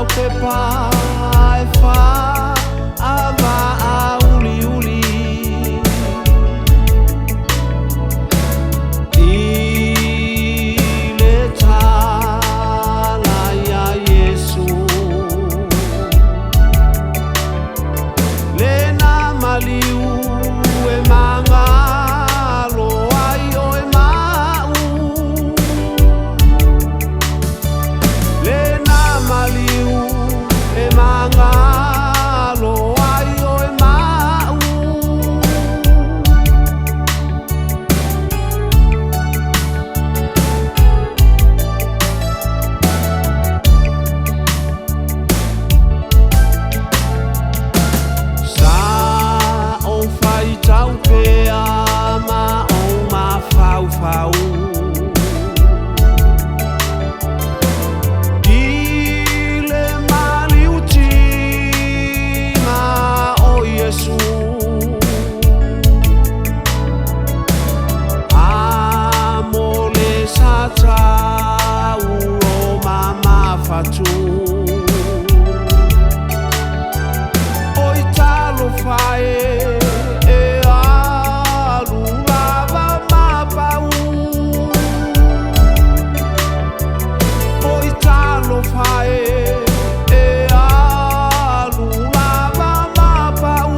ke pai fa ava a uliuli I le tala ya Yesu le na maliu e mangalo ai o e mau le na maliu e mangalo ai o e mau sa o fai tau pea ma o ma fau fau fatu oi talo fai e alu lava mapau oi talo fai e alu lava mapau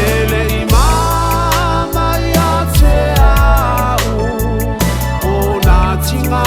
ele imama ya te au o na tinga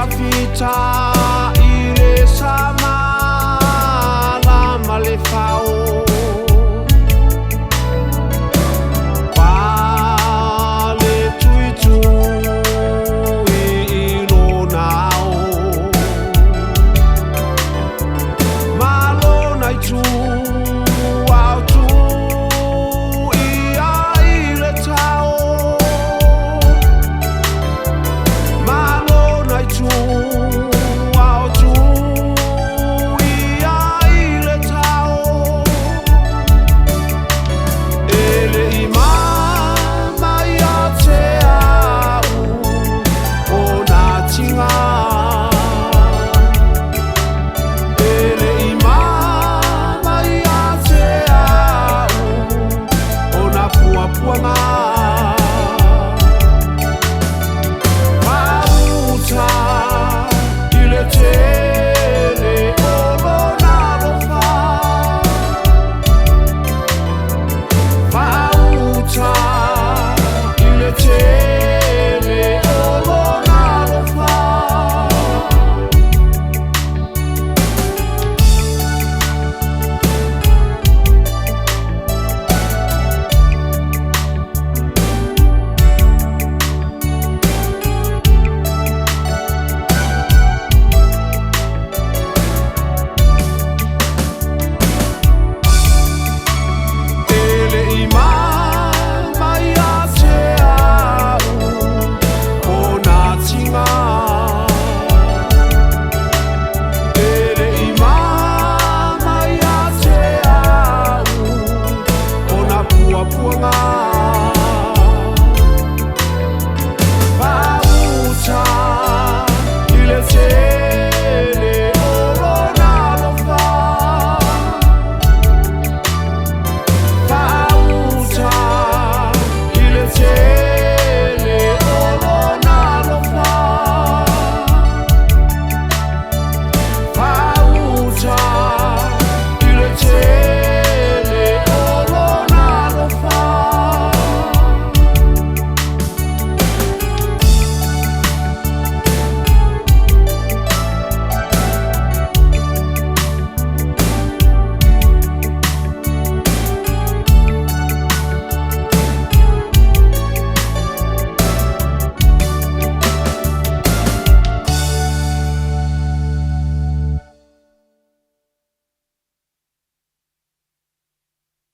Vita ile sama la malefao Pale tuitu ilo nao Malo naitu au tu ia ile tao Malo naitu puanga